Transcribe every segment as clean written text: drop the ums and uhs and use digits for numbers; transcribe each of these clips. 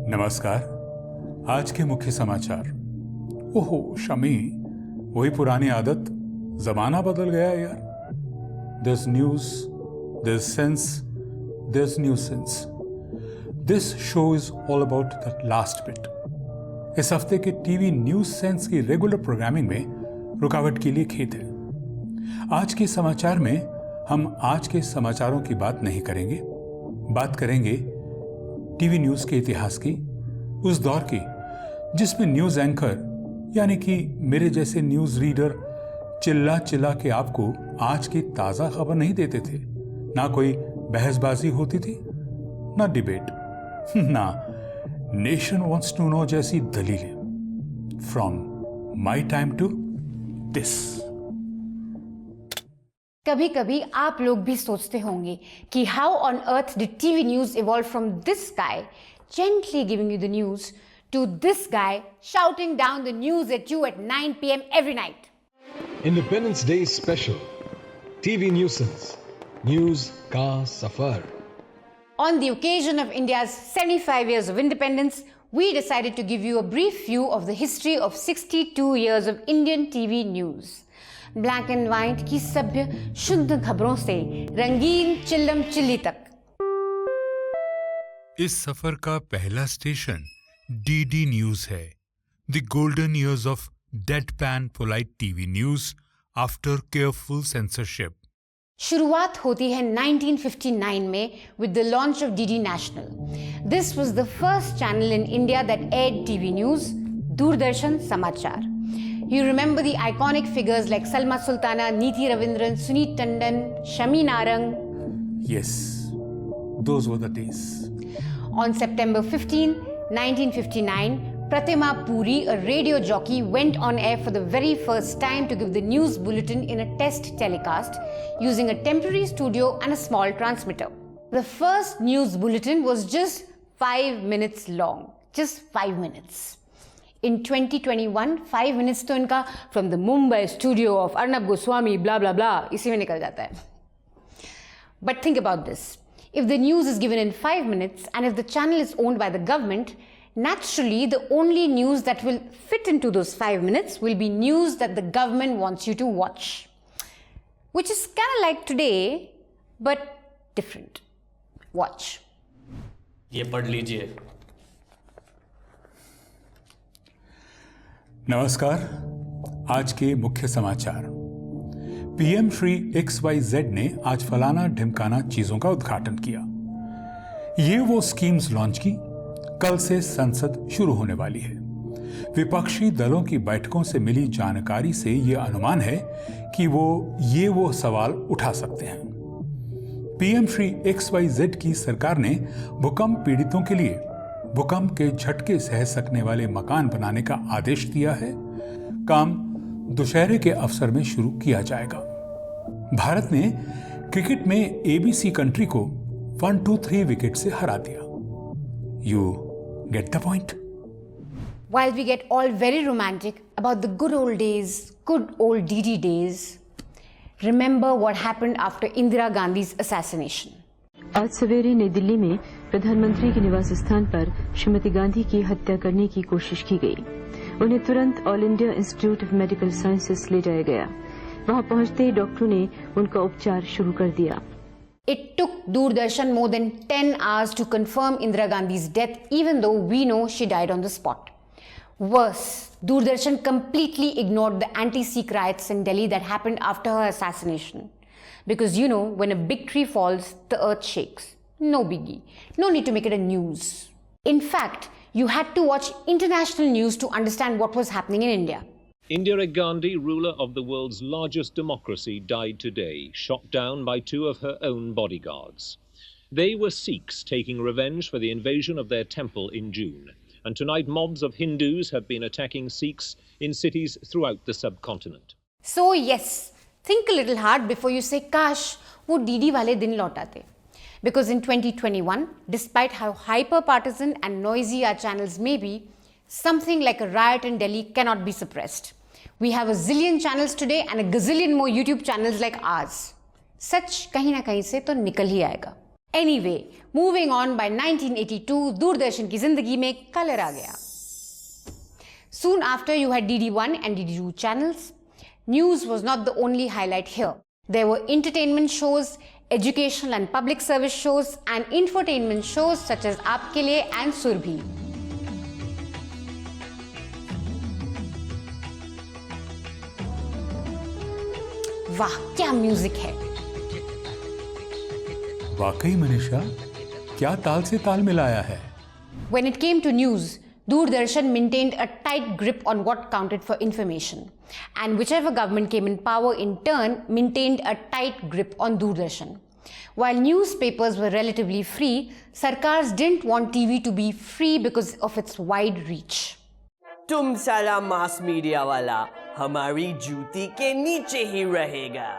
नमस्कार। आज के मुख्य समाचार। ओहो शमी, वही पुरानी आदत, जमाना बदल गया यार। This news, this sense, this new sense. This show is all about the last bit. इस हफ्ते के टीवी न्यूज सेंस की रेगुलर प्रोग्रामिंग में रुकावट के लिए खेद है। आज के समाचार में हम आज के समाचारों की बात नहीं करेंगे, बात करेंगे टीवी न्यूज के इतिहास की, उस दौर की जिसमें न्यूज एंकर यानी कि मेरे जैसे न्यूज रीडर चिल्ला चिल्ला के आपको आज की ताजा खबर नहीं देते थे। ना कोई बहसबाजी होती थी, ना डिबेट, ना नेशन वांट्स टू नो जैसी दलीलें। From my time to this. कभी कभी आप लोग भी सोचते होंगे कि how on earth did TV news evolve from this guy gently giving you the news to this guy shouting down the news at you at 9 p.m. every night. Independence Day special. TV Nuisance. News का सफर. On the occasion of India's 75 years of independence, we decided to give you a brief view of the history of 62 years of Indian TV news. Black and white की सभ्य शुद्ध खबरों से रंगीन चिल्लम chilli तक। इस सफर का पहला स्टेशन डीडी न्यूज है। The golden years of deadpan polite TV news after careful censorship. शुरुआत होती है 1959 में with the launch of DD National. This was the first channel in India that aired TV news, Doordarshan समाचार. You remember the iconic figures like Salma Sultana, Neeti Ravindran, Suneet Tandon, Shami Narang. Yes, those were the days. On September 15, 1959, Pratima Puri, a radio jockey, went on air for the very first time to give the news bulletin in a test telecast using a temporary studio and a small transmitter. The first news bulletin was just 5 minutes long. Just 5 minutes. In 2021, 5 minutes तो इनका from the Mumbai studio of Arnab Goswami blah blah blah इसी में निकल जाता है. But think about this. If the news is given in 5 minutes and if the channel is owned by the government, naturally the only news that will fit into those 5 minutes will be news that the government wants you to watch. Which is kind of like today, but different. Watch. ये पढ़ लीजिए. नमस्कार। आज के मुख्य समाचार। PM Shri XYZ ने आज फलाना ढिमकाना चीजों का उद्घाटन किया। ये वो स्कीम्स लॉन्च की। कल से संसद शुरू होने वाली है। विपक्षी दलों की बैठकों से मिली जानकारी से यह अनुमान है कि वो सवाल उठा सकते हैं। पीएम श्री XYZ की सरकार ने भूकंप पीड़ितों के लिए भूकंप के झटके सह सकने वाले मकान बनाने का आदेश दिया है। काम दुशहरे के अवसर में शुरू किया जाएगा। भारत ने क्रिकेट में एबीसी कंट्री को 1-2-3 विकेट से हरा दिया। You get the point? While we get all very romantic about the good old days, good old DD days, remember what happened after Indira Gandhi's assassination. आज सवेरे नई दिल्ली में प्रधानमंत्री के निवास स्थान पर श्रीमती गांधी की हत्या करने की कोशिश की गई। उन्हें तुरंत all India institute of medical sciences ले जाया गया। वहां पहुंचते ही डॉक्टरों ने उनका उपचार शुरू कर दिया। It took Doordarshan more than 10 hours to confirm Indira Gandhi's death, even though we know she died on the spot. Worse, Doordarshan completely ignored the anti-Sikh riots in Delhi that happened after her assassination. Because you know, when a big tree falls, the earth shakes. No biggie. No need to make it a news. In fact, you had to watch international news to understand what was happening in India. Indira Gandhi, ruler of the world's largest democracy, died today, shot down by 2 of her own bodyguards. They were Sikhs taking revenge for the invasion of their temple in June. And tonight, mobs of Hindus have been attacking Sikhs in cities throughout the subcontinent. So yes, think a little hard before you say, "Kash, wo DD वाले दिन लौटाते." Because in 2021, despite how hyper-partisan and noisy our channels may be, something like a riot in Delhi cannot be suppressed. We have a zillion channels today and a gazillion more YouTube channels like ours. सच कहीं ना कहीं से तो निकल ही आएगा। Anyway, moving on, by 1982 Doordarshan की जिंदगी में कलर आ गया. Soon after, you had DD1 and DD2 channels. News was not the only highlight here. There were entertainment shows, educational and public service shows, and infotainment shows such as Aapke Liye and Surbhi. वाह, क्या music है. वाकई मनीषा, क्या ताल से ताल मिलाया है. When it came to news, Doordarshan maintained a tight grip on what counted for information, and whichever government came in power in turn maintained a tight grip on Doordarshan. While newspapers were relatively free, Sarkars didn't want TV to be free because of its wide reach. तुम सारा mass media वाला हमारी जूती के नीचे ही रहेगा.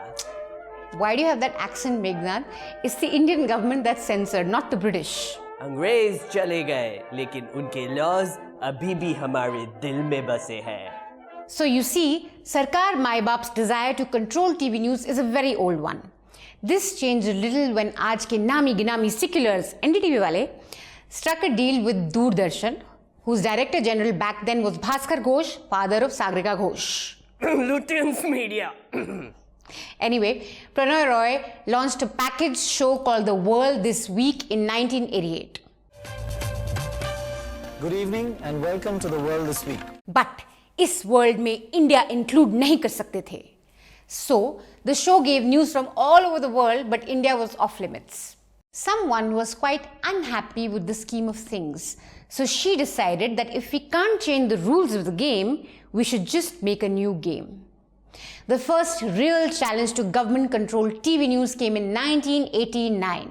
Why do you have that accent, Meghnad? It's the Indian government that's censored, not the British. अंग्रेज चले गए लेकिन उनके लॉज अभी भी हमारे दिल में बसे हैं. So you see, Sarkar Mai-Bap's desire to control TV news is a very old one. This changed a little when aaj ke nami-ginami seculars, NDTV wale, struck a deal with Doordarshan, whose director general back then was Bhaskar Ghosh, father of Sagrika Ghosh. Lutyens media. Anyway, Prannoy Roy launched a package show called The World this week in 1988. Good evening and welcome to The World this week. But इस world में India include नहीं कर सकते थे. So, the show gave news from all over the world, but India was off limits. Someone was quite unhappy with the scheme of things. So she decided that if we can't change the rules of the game, we should just make a new game. The first real challenge to government-controlled TV news came in 1989.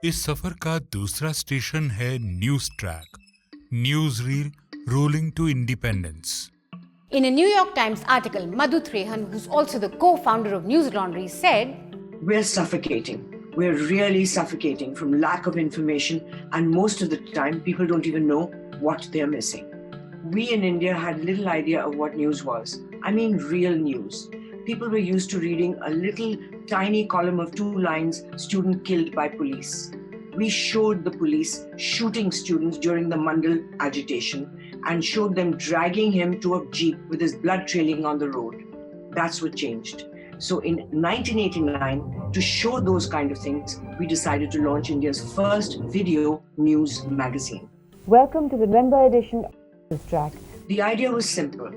इस सफर का दूसरा station है news track, news reel ruling to independence. In a New York Times article, Madhu Trehan, who's also the co-founder of News Laundry, said, "We're suffocating. We're really suffocating from lack of information, and most of the time people don't even know what they're missing." We in India had little idea of what news was. I mean real news. People were used to reading a little tiny column of 2 lines, student killed by police. We showed the police shooting students during the Mandal agitation and showed them dragging him to a jeep with his blood trailing on the road. That's what changed. So in 1989, to show those kind of things, we decided to launch India's first video news magazine. Welcome to the November edition of News Track. The idea was simple.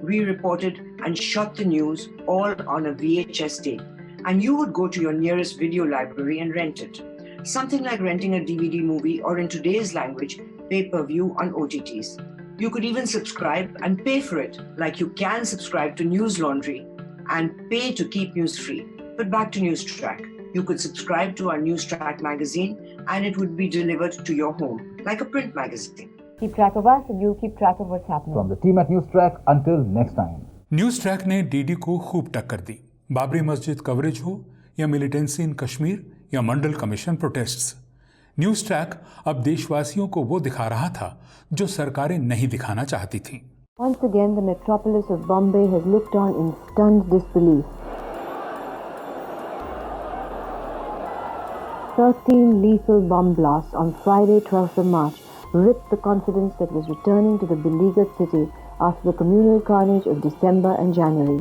We reported and shot the news all on a VHS tape, and you would go to your nearest video library and rent it. Something like renting a DVD movie, or in today's language, pay-per-view on OTTs. You could even subscribe and pay for it, like you can subscribe to News Laundry and pay to keep news free. But back to News Track. You could subscribe to our News Track magazine and it would be delivered to your home, like a print magazine. Keep track of us and you keep track of what's happening. From the team at News Track, until next time. News track ने DD को खूब टक्कर दी. बाबरी मस्जिद coverage हो या militancy इन कश्मीर या मंडल commission protests, news track अब देशवासियों को वो दिखा रहा था जो सरकारें नहीं दिखाना चाहती थीं. Once again, the metropolis of Bombay has looked on in stunned disbelief. 13 lethal bomb blasts on Friday, 12th of March, ripped the confidence that was returning to the beleaguered city after the communal carnage of December and January.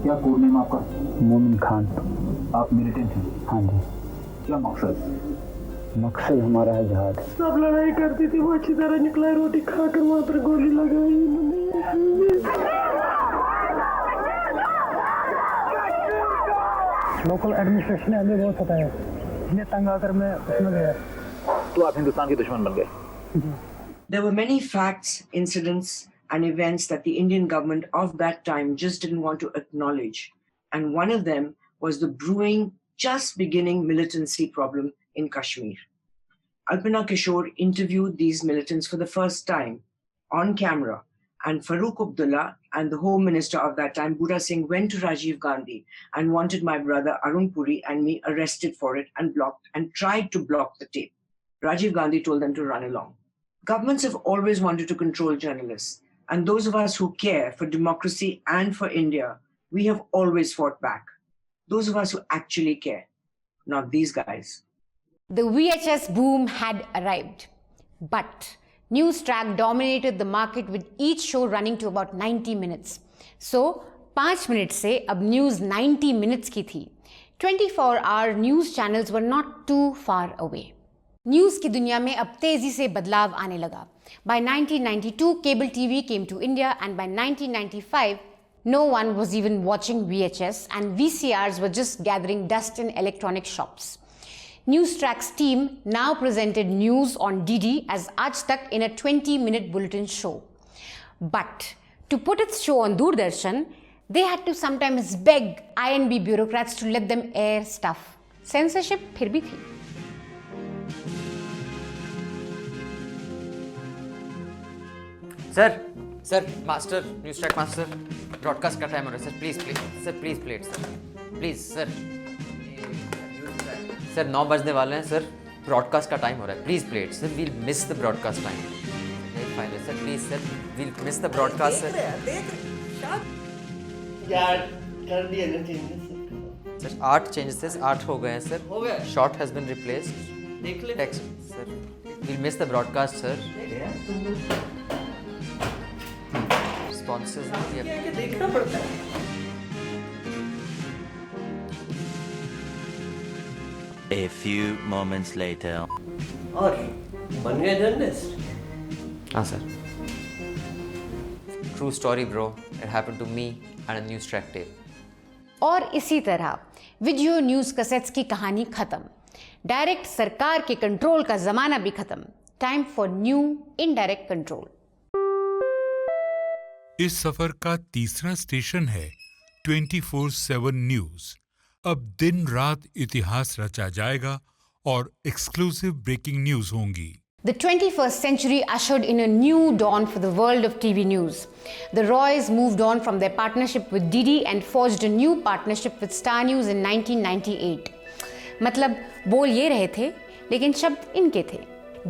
क्या code name आपका? मोमिन खान. आप militant हैं? हाँ जी. क्या मकसद? मकसद हमारा है जिहाद. सब लड़ाई करती थी, वो अच्छी तरह निकला, रोटी खाकर मात्र गोली लगाई उन्होंने. लोकल एडमिनिस्ट्रेशन ने हमें बहुत सताया, इन्हें तंग आकर मैं उसमें गया. तो आप हिंदुस्तान के दुश्मन बन गए. There were many facts, incidents, and events that the Indian government of that time just didn't want to acknowledge. And one of them was the brewing, just beginning militancy problem in Kashmir. Alpana Kishore interviewed these militants for the first time on camera, and Farooq Abdullah and the Home Minister of that time, Budha Singh, went to Rajiv Gandhi and wanted my brother Arun Puri and me arrested for it and tried to block the tape. Rajiv Gandhi told them to run along. Governments have always wanted to control journalists, And those of us who care for democracy and for India, we have always fought back. Those of us who actually care, not these guys. The VHS boom had arrived, but news track dominated the market with each show running to about 90 minutes. So 5 minutes से अब news 90 minutes की थी. 24-hour news channels were not too far away. News की दुनिया में अब तेजी से बदलाव आने लगा. By 1992, cable TV came to India, and by 1995, no one was even watching VHS, and VCRs were just gathering dust in electronic shops. Newstrack's team now presented news on DD as Aaj Tak in a 20-minute bulletin show. But to put its show on Doordarshan, they had to sometimes beg INB bureaucrats to let them air stuff. Censorship फिर भी थी. Sir master न्यूज़ट्रैक master broadcast का time हो रहा है sir. Please play it sir. Please sir 9 बजने वाले हैं सर. ब्रॉडकास्ट का टाइम हो रहा है. Please play it sir. We'll miss the broadcast time. Final sir. Please sir. We'll miss the broadcast sir. यार कर दिए ना चेंजेस सर. 8 चेंजेस 8 हो गए हैं सर. हो गए. Shot has been replaced. देख ले text sir. We'll miss the broadcast sir. Responses देखना पड़ता है. A few moments later. और बन गए जर्नलिस्ट. हाँ sir. True story bro. It happened to me and a Newstrack tape. और इसी तरह वीडियो न्यूज कैसेट्स की कहानी खत्म. डायरेक्ट सरकार के कंट्रोल का जमाना भी खत्म. Time for new indirect control. इस सफर का तीसरा स्टेशन है 24/7 न्यूज. अब दिन रात इतिहास रचा जाएगा और एक्सक्लूसिव ब्रेकिंग न्यूज होंगी. The 21st century ushered in a new dawn for the world of TV news. The Roys moved on from their partnership with DD and forged a new partnership with Star News in 1998. मतलब बोल ये रहे थे, लेकिन शब्द इनके थे.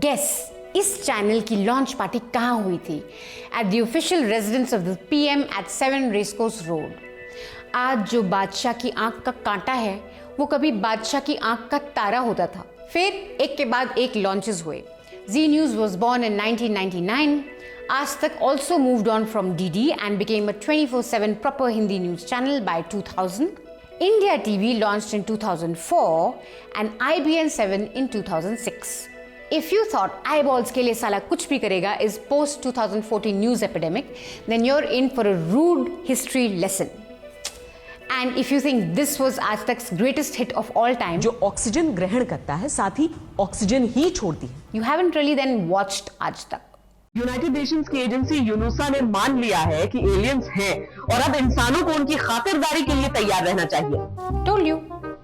Guess इस चैनल की लॉन्च पार्टी कहाँ हुई थी? At the official residence of the PM at 7 Racecourse Road. आज जो बादशाह की आंख का कांटा है, वो कभी बादशाह की आंख का तारा होता था. फिर एक के बाद एक लॉन्चेस हुए. Z News was born in 1999. Aaj Tak also moved on from DD and became a 24/7 proper Hindi news channel by 2000. India TV launched in 2004 and IBN 7 in 2006. If you thought eyeballs के लिए साला कुछ भी करेगा is post 2014 news epidemic, then you're in for a rude history lesson. And if you think this was Aaj Tak's greatest hit of all time, जो oxygen ग्रहण करता है साथ ही ऑक्सीजन ही छोड़ती है, you haven't really then watched Aaj Tak. United Nations की agency यूनुसा ने मान लिया है कि एलियंस हैं और अब इंसानों को उनकी खातिरदारी के लिए तैयार रहना चाहिए. Told you.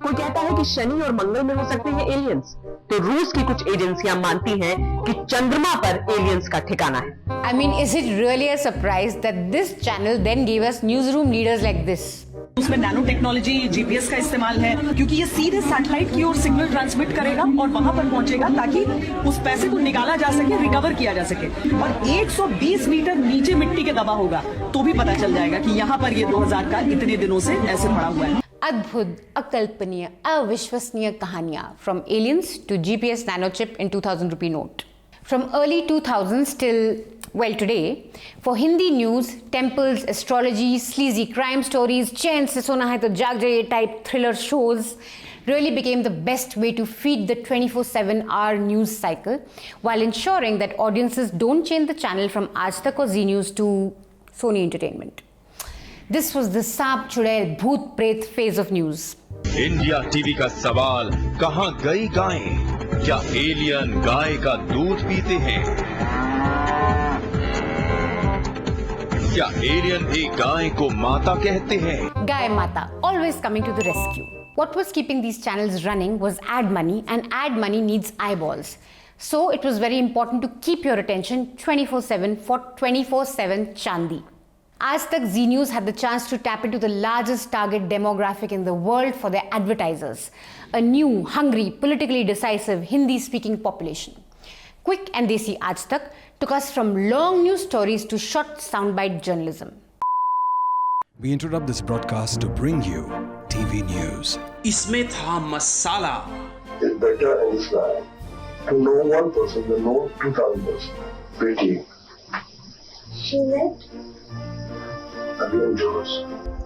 कोई कहता है कि शनि और मंगल में हो सकते हैं एलियंस, तो रूस की कुछ एजेंसियां मानती हैं कि चंद्रमा पर एलियंस का ठिकाना है. I mean, is it really a surprise that this channel then gave us newsroom leaders like this? उसमें नैनो टेक्नोलॉजी जीपीएस का इस्तेमाल है, क्योंकि ये सीधे सैटेलाइट की ओर सिग्नल ट्रांसमिट करेगा और वहां पर पहुंचेगा ताकि उस पैसे को निकाला जा सके, रिकवर किया जा सके. और 120 मीटर नीचे मिट्टी के दबा होगा तो भी पता चल जाएगा कि यहाँ पर ये 2000 का इतने दिनों से ऐसे पड़ा हुआ है. अद्भुत, अकल्पनीय, अविश्वसनीय कहानियां from aliens to GPS nanochip in 2000 rupee note. From early 2000s till, well, today, for Hindi news, temples, astrology, sleazy crime stories, चैन से सोना है तो जाग जाइए type thriller shows really became the best way to feed the 24/7 hour news cycle while ensuring that audiences don't change the channel from Aaj Tak or Z News to Sony Entertainment. This was the सांप चुड़ैल भूत प्रेत phase of news. India TV का सवाल, कहां गई गायें? क्या एलियन गाय का दूध पीते हैं? क्या एलियन भी गाय को माता कहते हैं? Guy Mata, always coming to the rescue. What was keeping these channels running was ad money, and ad money needs eyeballs. So it was very important to keep your attention 24/7 for 24/7 Chandi. Aaj Tak Z News had the chance to tap into the largest target demographic in the world for their advertisers, a new, hungry, politically decisive Hindi-speaking population. Quick and desi Aaj Tak took us from long news stories to short soundbite journalism. We interrupt this broadcast to bring you TV news. इसमें था मसाला. It's better in Islam to know one person than know 2,000 persons. Pretty. She met Again, Jones.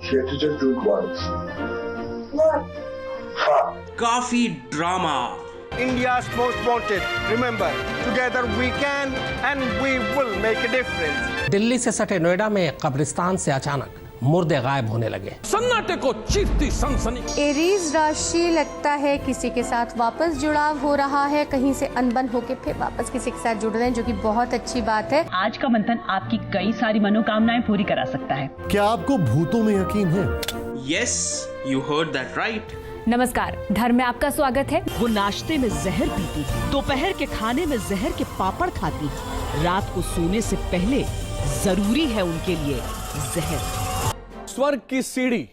She had to just do it once. what? काफी drama. India's most wanted. Remember, together we can and we will make a difference. Delhi से सटे नोएडा में कब्रिस्तान से अचानक मुर्दे गायब होने लगे. सन्नाटे को चीरती सनसनी. एरीज राशि लगता है किसी के साथ वापस जुड़ाव हो रहा है, कहीं से अनबन होके फिर वापस किसी के साथ जुड़ रहे हैं, जो कि बहुत अच्छी बात है. आज का मंथन आपकी कई सारी मनोकामनाएं पूरी करा सकता है. क्या आपको भूतों में यकीन है? Yes, you heard that right. नमस्कार, धर्म में आपका स्वागत है. वो नाश्ते में जहर पीती, दोपहर के खाने में जहर के पापड़ खाती, रात को सोने से पहले जरूरी है उनके लिए जहर. स्वर्ग की सीढ़ी,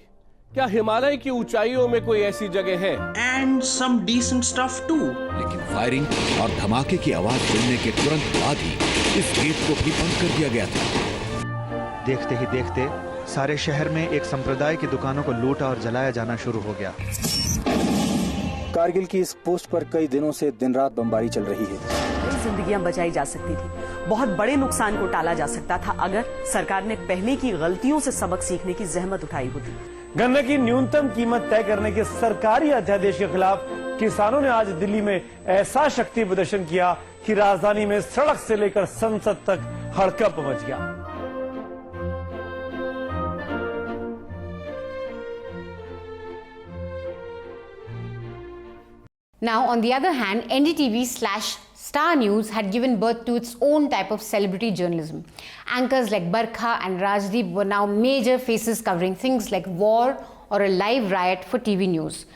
क्या हिमालय की ऊंचाइयों में कोई ऐसी जगह है? And some decent stuff too. लेकिन फायरिंग और धमाके की आवाज सुनने के तुरंत बाद ही इस गेट को भी बंद कर दिया गया था. देखते ही देखते सारे शहर में एक संप्रदाय की दुकानों को लूटा और जलाया जाना शुरू हो गया. कारगिल की इस पोस्ट पर कई दिनों से दिन रात बमबारी चल रही है. कई जिंदगियां बचाई जा सकती थी, बहुत बड़े नुकसान को टाला जा सकता था अगर सरकार ने पहले की गलतियों से सबक सीखने की जहमत उठाई होती. गन्ने की न्यूनतम कीमत तय करने के सरकारी अध्यादेश के खिलाफ किसानों ने आज दिल्ली में ऐसा शक्ति प्रदर्शन किया कि राजधानी में सड़क से लेकर संसद तक हड़कंप मच गया. Now, on the other hand, NDTV/Star News had given birth to its own type of celebrity journalism. Anchors like Barkha and Rajdeep were now major faces covering things like war or a live riot for TV news.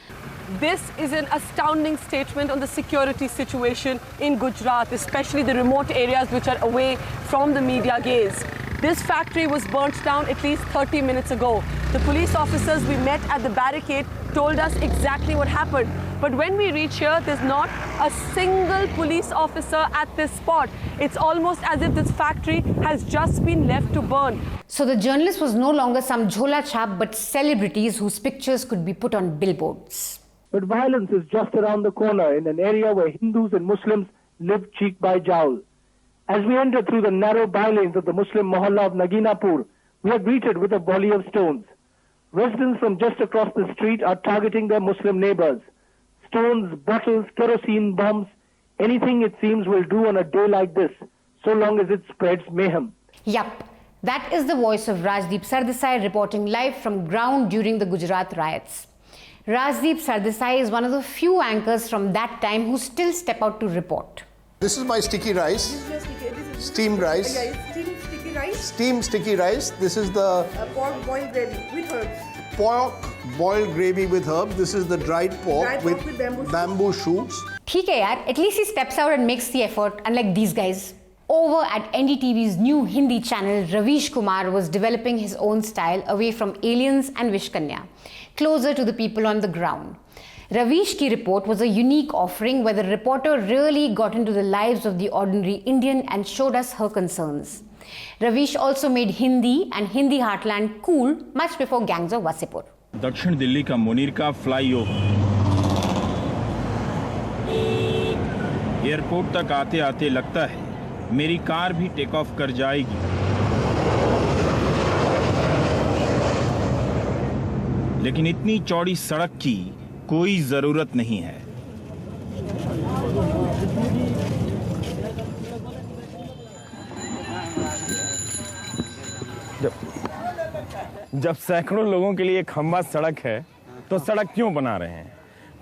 This is an astounding statement on the security situation in Gujarat, especially the remote areas which are away from the media gaze. This factory was burnt down at least 30 minutes ago. The police officers we met at the barricade told us exactly what happened. But when we reach here, there's not a single police officer at this spot. It's almost as if this factory has just been left to burn. So the journalist was no longer some jhola chap, but celebrities whose pictures could be put on billboards. But violence is just around the corner in an area where Hindus and Muslims live cheek by jowl. As we enter through the narrow bylanes of the Muslim Mohalla of Naginapur, we are greeted with a volley of stones. Residents from just across the street are targeting their Muslim neighbors. Stones, bottles, kerosene bombs, anything it seems will do on a day like this, so long as it spreads mayhem. Yup, that is the voice of Rajdeep Sardesai reporting live from ground during the Gujarat riots. Rajdeep Sardesai is one of the few anchors from that time who still step out to report. This is my sticky rice, steamed rice, Steamed sticky rice, steamed sticky rice. This is the pork boiled gravy with herbs. pork boiled gravy with herbs. This is the dried pork with bamboo shoots. ठीक है यार, at least he steps out and makes the effort, unlike these guys. Over at NDTV's new Hindi channel, Ravish Kumar was developing his own style away from aliens and Vishkanya, closer to the people on the ground. Ravish ki report was a unique offering where the reporter really got into the lives of the ordinary Indian and showed us her concerns. Ravish also made Hindi and Hindi heartland cool much before gangs of Wasipur. दक्षिण दिल्ली का मुनीर का flyover airport तक आते आते लगता है मेरी car भी टेक ऑफ कर जाएगी। लेकिन इतनी चौड़ी सड़क की कोई जरूरत नहीं है। जब सैकड़ों लोगों के लिए खंबा सड़क है तो सड़क क्यों बना रहे हैं?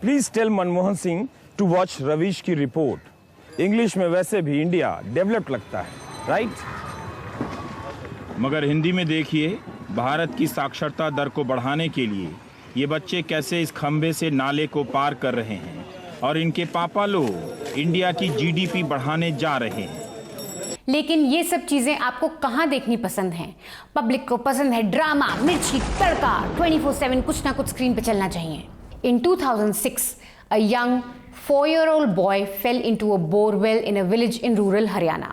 Please tell Manmohan Singh to watch Ravish की रिपोर्ट। इंग्लिश में वैसे भी इंडिया डेवलप्ड लगता है, राइट? मगर हिंदी में देखिए, भारत की साक्षरता दर को बढ़ाने के लिए ये बच्चे कैसे इस खंबे से नाले को पार कर रहे हैं और इनके पापा लोग इंडिया की जीडीपी बढ़ाने जा रहे हैं। लेकिन ये सब चीजें आपको कहां देखनी पसंद हैं? पब्लिक को पसंद है ड्रामा, मिर्ची, तड़का, 24/7 कुछ ना कुछ स्क्रीन पे चलना चाहिए। In 2006, a young 4-year-old boy fell into a bore well in a village in rural Haryana.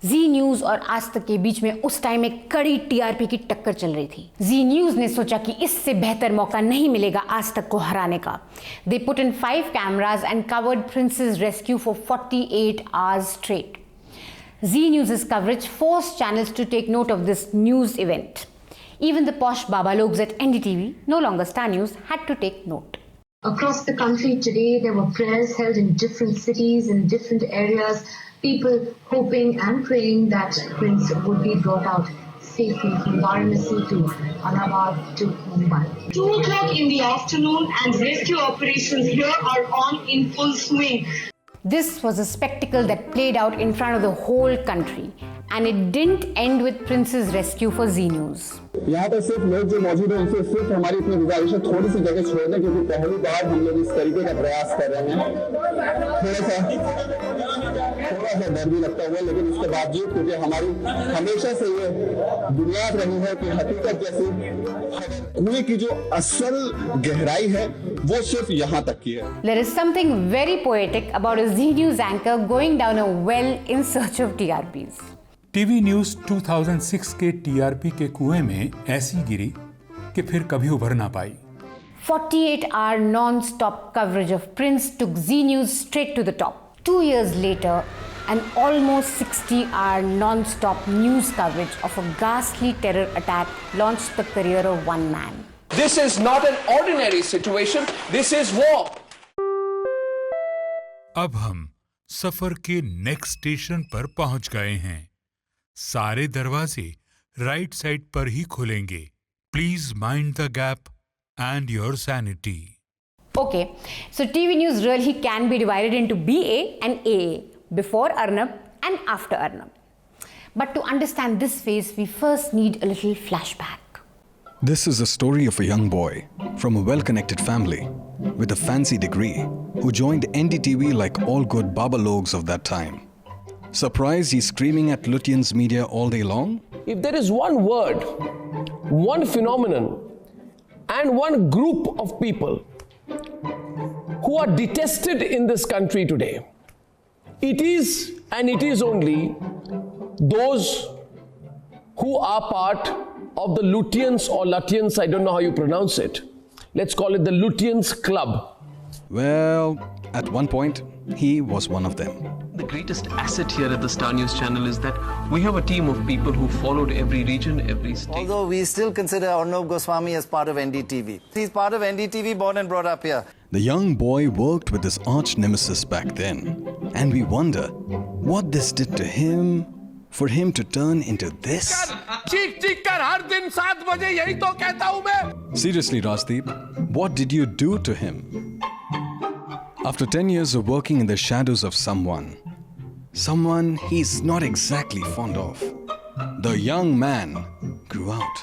Zee news और आज तक के बीच में उस टाइम एक कड़ी टीआरपी की टक्कर चल रही थी। जी न्यूज ने सोचा कि इससे बेहतर मौका नहीं मिलेगा आज तक को हराने का। They put in 5 cameras and covered Prince's rescue for 48 hours straight. Zee News's coverage forced channels to take note of this news event. Even the posh babalogs at NDTV, no longer Star News, had to take note. Across the country today, there were prayers held in different cities and different areas, people hoping and praying that Prince would be brought out safely from Varanasi to Allahabad to Mumbai. 2 o'clock in the afternoon and rescue operations here are on in full swing. This was a spectacle that played out in front of the whole country, and it didn't end with Prince's rescue for Zee News. यहाँ पर सिर्फ लोग जो मौजूद हैं उनसे सिर्फ हमारी इतनी गुजारिश है थोड़ी सी जगह छोड़ दें क्योंकि पहली बार हम लोग इस तरीके का प्रयास कर रहे हैं। थोड़ा सा डर भी लगता हुआ लेकिन इसके बावजूद क्योंकि हमारी हमेशा से ये बुनियाद रही है कि हकीकत जैसी कुएं की जो असल गहराई है वो सिर्फ यहाँ तक की है। There is something very poetic about a Zee News anchor going down a well in search of TRPs. TV news 2006 के टीआरपी के कुएं में ऐसी गिरी कि फिर कभी उभर ना पाई। 48-hour non-stop coverage of Prince took Zee News straight to the top. 2 years later, an almost 60-hour non-stop news coverage of a ghastly terror attack launched the career of one man. This is not an ordinary situation. This is war. अब हम सफर के next station पर पहुंच गए हैं। सारे दरवाजे right side पर ही खुलेंगे। Please mind the gap and your sanity. Okay, so TV news really can be divided into BA and AA, before Arnab and after Arnab. But to understand this phase, we first need a little flashback. This is the story of a young boy from a well-connected family with a fancy degree who joined NDTV like all good babalogs of that time. Surprised he's screaming at Lutyens media all day long? If there is one word, one phenomenon, and one group of people who are detested in this country today, it is and it is only those who are part of the Lutyens or Lutyens, I don't know how you pronounce it. Let's call it the Lutyens Club. Well, at one point, he was one of them. The greatest asset here at the Star News channel is that we have a team of people who followed every region, every state. Although we still consider Arnab Goswami as part of NDTV. He's part of NDTV, born and brought up here. The young boy worked with his arch nemesis back then, and we wonder what this did to him for him to turn into this. चीख कर हर दिन 7 बजे यही तो कहता हूं मैं। Seriously, Rajdeep, what did you do to him? After 10 years of working in the shadows of someone he's not exactly fond of, the young man grew out.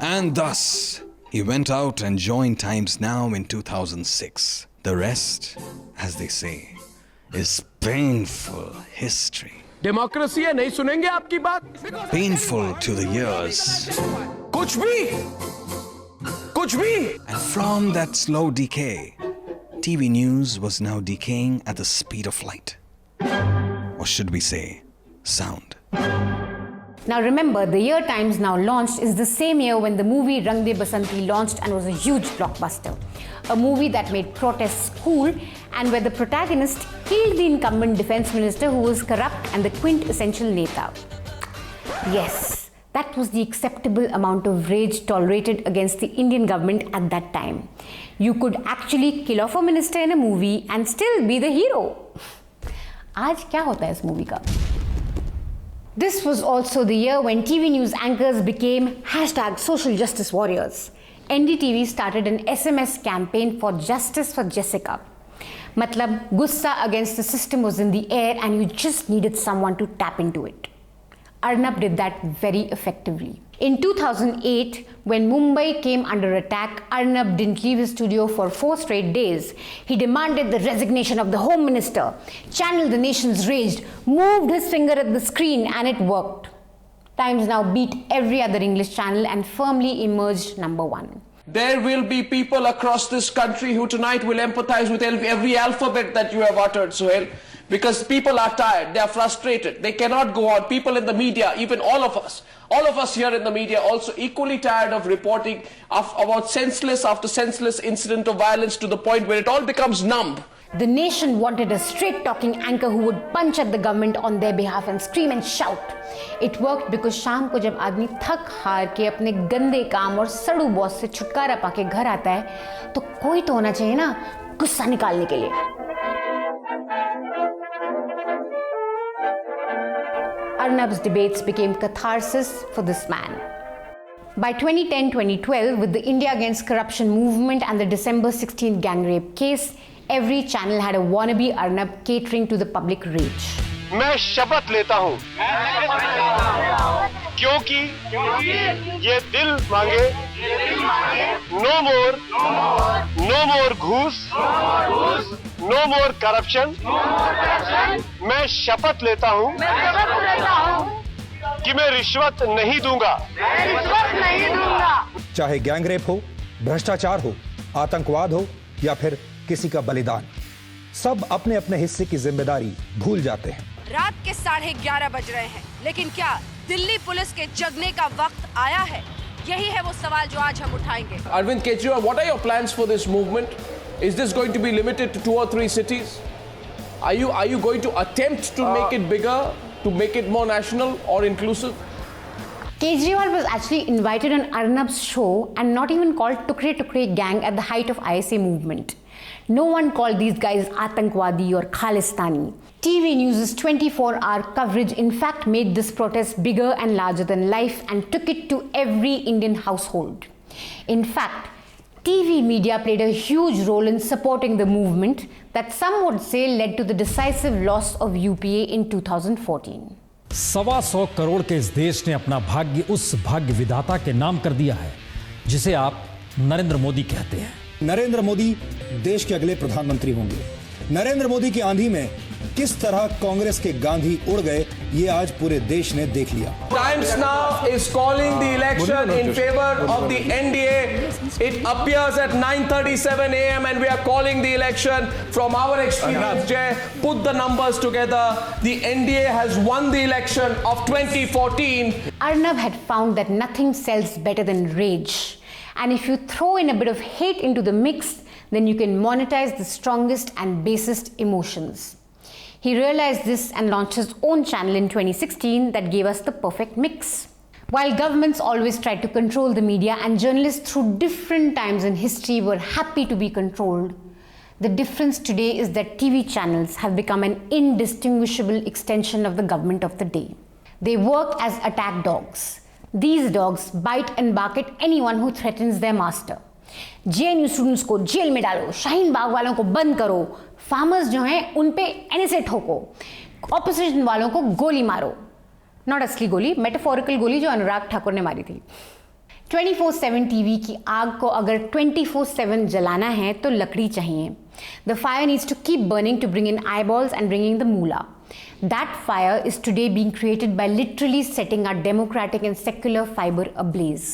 And thus, he went out and joined Times Now in 2006. The rest, as they say, is painful history. Democracy है, नहीं सुनेंगे आपकी बात। Painful to the ears. कुछ भी। And from that slow decay, TV news was now decaying at the speed of light. Or should we say, sound. Now remember, the year Times Now launched is the same year when the movie Rang De Basanti launched and was a huge blockbuster. A movie that made protests cool and where the protagonist killed the incumbent defense minister who was corrupt and the quintessential Neta. Yes, that was the acceptable amount of rage tolerated against the Indian government at that time. You could actually kill off a minister in a movie and still be the hero. आज क्या होता है इस movie का? This was also the year when TV news anchors became #social justice warriors. NDTV started an SMS campaign for justice for Jessica. मतलब गुस्सा against the system was in the air and you just needed someone to tap into it. Arnab did that very effectively. In 2008, when Mumbai came under attack, Arnab didn't leave his studio for 4 straight days. He demanded the resignation of the Home Minister, channeled the nation's rage, moved his finger at the screen, and it worked. Times Now beat every other English channel and firmly emerged #1. There will be people across this country who tonight will empathize with every alphabet that you have uttered, Suhail, because people are tired, they are frustrated, they cannot go on. People in the media, even all of us here in the media, also equally tired of reporting about senseless after senseless incident of violence to the point where it all becomes numb. The nation wanted a straight-talking anchor who would punch at the government on their behalf and scream and shout. It worked because शाम को जब आदमी थक हार के अपने गंदे काम और सड़ू बॉस से छुटकारा पाके घर आता है, तो कोई तो होना चाहिए ना गुस्सा निकालने के लिए. Arnab's debates became catharsis for this man. By 2010-2012, with the India Against Corruption movement and the December 16 gang rape case, every channel had a wannabe Arnab catering to the public rage. मैं शपथ लेता हूँ क्योंकि ये दिल मांगे no मोर घूस no मोर corruption. मैं शपथ लेता हूँ कि मैं रिश्वत नहीं दूंगा. चाहे गैंग रेप हो, भ्रष्टाचार हो, आतंकवाद हो या फिर किसी का बलिदान, सब अपने अपने हिस्से की जिम्मेदारी भूल जाते हैं. रात के 11:30 बज रहे हैं, लेकिन क्या दिल्ली पुलिस के जगने का वक्त आया है? यही है वो सवाल जो आज हम उठाएंगे. Arvind Kejriwal, what are your plans for this movement? Is this going to be limited to 2 or 3 cities? Are you going to attempt to make it bigger, to make it more national or inclusive? Kejriwal was actually invited on Arnab's show and not even called Tukre Tukre gang at the height of ISA movement. No one called these guys Atankwadi or Khalistani. TV News' 24-hour coverage in fact made this protest bigger and larger than life and took it to every Indian household. In fact, TV media played a huge role in supporting the movement that some would say led to the decisive loss of UPA in 2014. 125 crore के इस देश ने अपना भाग्य उस भाग्य विधाता के नाम कर दिया है जिसे आप नरेंद्र मोदी कहते हैं. नरेंद्र मोदी देश के अगले प्रधानमंत्री होंगे. नरेंद्र मोदी की आंधी में किस तरह कांग्रेस के गांधी उड़ गए, ये आज पूरे देश ने देख लिया. Times Now is calling the election in favor of the NDA. It appears at 9:37 a.m. and we are calling the election. From our experience, Jay, put the numbers together. The NDA has won the election of 2014. Arnab had found that nothing sells better than rage. And if you throw in a bit of hate into the mix, then you can monetize the strongest and basest emotions. He realized this and launched his own channel in 2016 that gave us the perfect mix. While governments always tried to control the media and journalists through different times in history were happy to be controlled, the difference today is that TV channels have become an indistinguishable extension of the government of the day. They work as attack dogs. These dogs bite and bark at anyone who threatens their master. JNU students को jail में डालो, शाहीन बाग वालों को बंद करो, farmers जो हैं उन पे एनएसए ठोको, ऑपोजिशन वालों को गोली मारो. नॉट असली गोली, मेटाफोरिकल गोली जो अनुराग ठाकुर ने मारी थी. 24/7 टीवी की आग को अगर 24/7 जलाना है तो लकड़ी चाहिए. The fire needs to keep burning to bring in eyeballs and bringing the moolah. That fire is today being created by literally setting our democratic and secular fiber ablaze.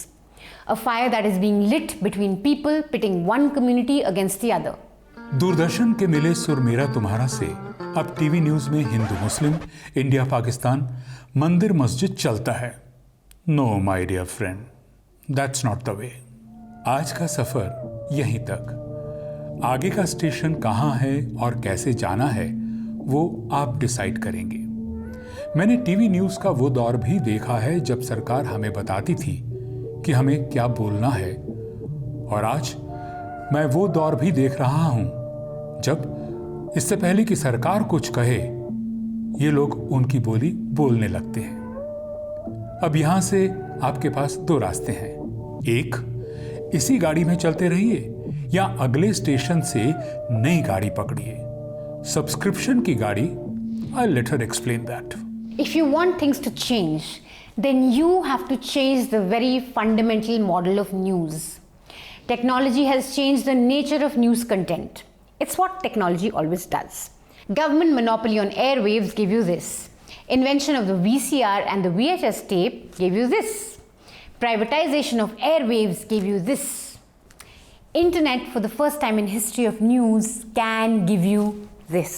A fire that is being lit between people, pitting one community against the other. Doordarshan के मिले सुर मेरा तुम्हारा से अब TV news में हिंदू मुस्लिम, India Pakistan, मंदिर मस्जिद चलता है. No my dear friend, that's not the way. आज का सफर यहीं तक. आगे का स्टेशन कहाँ है और कैसे जाना है वो आप डिसाइड करेंगे. मैंने टीवी न्यूज का वो दौर भी देखा है जब सरकार हमें बताती थी कि हमें क्या बोलना है, और आज मैं वो दौर भी देख रहा हूं जब इससे पहले कि सरकार कुछ कहे ये लोग उनकी बोली बोलने लगते हैं. अब यहां से आपके पास 2 रास्ते हैं. एक, इसी गाड़ी में चलते रहिए या अगले स्टेशन से नई गाड़ी पकड़िए. सब्सक्रिप्शन की गाड़ी, I'll let her explain that. If you want things to change, then you have to change the very fundamental model of news. Technology has changed the nature of news content. It's what technology always does. Government monopoly on airwaves gave you this. Invention of the VCR and the VHS tape gave you this. Privatization of airwaves gave you this. Internet, for the first time in history of news, can give you this.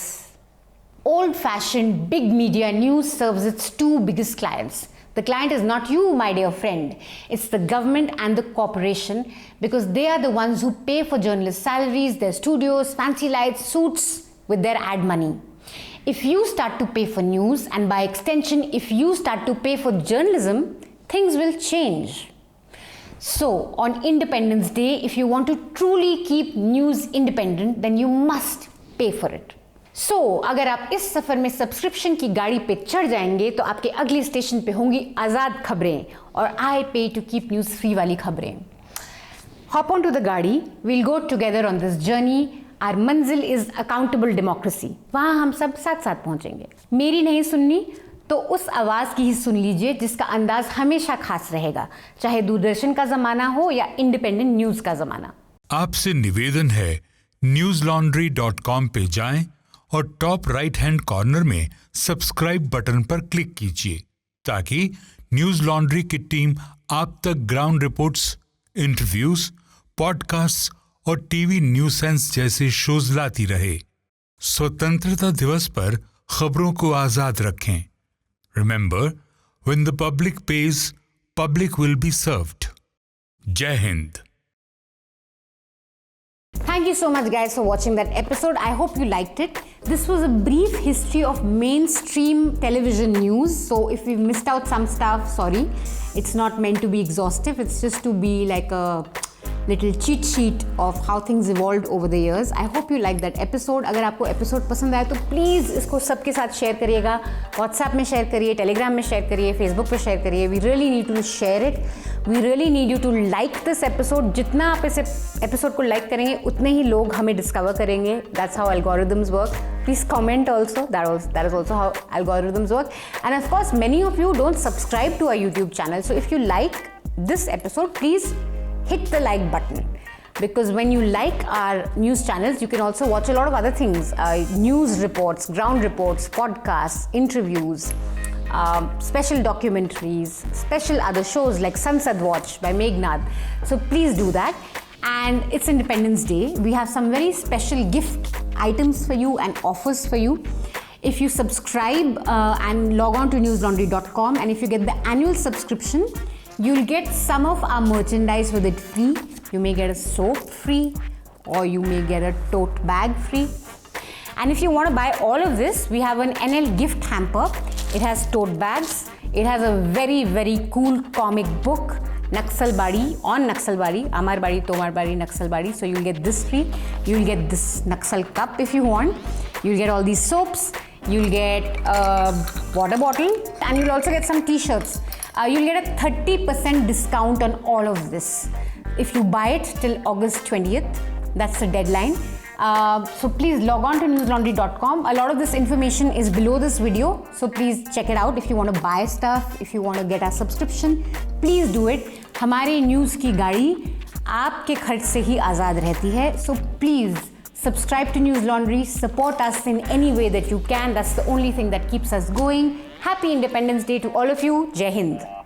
Old-fashioned big media news serves its two biggest clients. The client is not you, my dear friend. It's the government and the corporation, because they are the ones who pay for journalists' salaries, their studios, fancy lights, suits with their ad money. If you start to pay for news, and by extension, if you start to pay for journalism, things will change. So, on Independence Day, if you want to truly keep news independent, then you must pay for it. So, अगर आप इस सफर में subscription की गाड़ी पे चढ़ जाएंगे तो आपके अगले स्टेशन पे होंगी आज़ाद खबरें और आई पे टू कीप न्यूज़ फ्री वाली खबरें. Hop on to the गाड़ी. We'll go together on this journey. Our मंजिल is accountable democracy. वहाँ हम सब साथ साथ पहुँचेंगे. मेरी नहीं सुननी तो उस आवाज़ की ही सुन लीजिए जिसका अंदाज हमेशा खास रहेगा, चाहे दूरदर्शन का ज़माना हो या इंडिपेंडेंट न्यूज़ का ज़माना. आपसे निवेदन है, newslaundry.com पे जाएं और टॉप राइट हैंड कॉर्नर में सब्सक्राइब बटन पर क्लिक कीजिए ताकि न्यूज लॉन्ड्री की टीम आप तक ग्राउंड रिपोर्ट्स, इंटरव्यूज, पॉडकास्ट और टीवी न्यूज सेंस जैसे शोज लाती रहे. स्वतंत्रता दिवस पर खबरों को आजाद रखें. Remember, when the public page, public will be served. जय Hind. Thank you so much guys for watching that episode. I hope you liked it. This was a brief history of mainstream television news. So if we've missed out some stuff, sorry. It's not meant to be exhaustive. It's just to be like a little cheat sheet of how things evolved over the years. I hope you liked that episode. अगर आपको episode पसंद आया तो please इसको सबके साथ share करिएगा. WhatsApp में share करिए, Telegram में share करिए, Facebook पे share करिए. We really need to share it. We really need you to like this episode. जितना आप इस episode को like करेंगे उतने ही लोग हमें discover करेंगे. That's how algorithms work. Please comment also. That is also how algorithms work. And of course, many of you don't subscribe to our YouTube channel. So if you like this episode, please hit the like button, because when you like our news channels, you can also watch a lot of other things, news reports, ground reports, podcasts, interviews, special documentaries, special other shows like Sansad Watch by Meghnad. So please do that. And it's Independence Day. We have some very special gift items for you and offers for you. If you subscribe and log on to newslaundry.com, and if you get the annual subscription, you'll get some of our merchandise with it free. You may get a soap free, or you may get a tote bag free. And if you want to buy all of this, we have an NL gift hamper. It has tote bags. It has a very, very cool comic book, Naxalbari, on Naxalbari, Amar Bari, Tomar Bari, Naxalbari. So you'll get this free. You'll get this Naxal cup if you want. You'll get all these soaps. You'll get a water bottle, and you'll also get some t-shirts. You'll get a 30% discount on all of this if you buy it till August 20th. That's the deadline. So please log on to newslaundry.com. A lot of this information is below this video, so please check it out. If you want to buy stuff, if you want to get our subscription, please do it. हमारे news की गाड़ी आपके खर्च से ही आज़ाद रहती है. So please subscribe to News Laundry, support us in any way that you can. That's the only thing that keeps us going. Happy Independence Day to all of you. Jai Hind.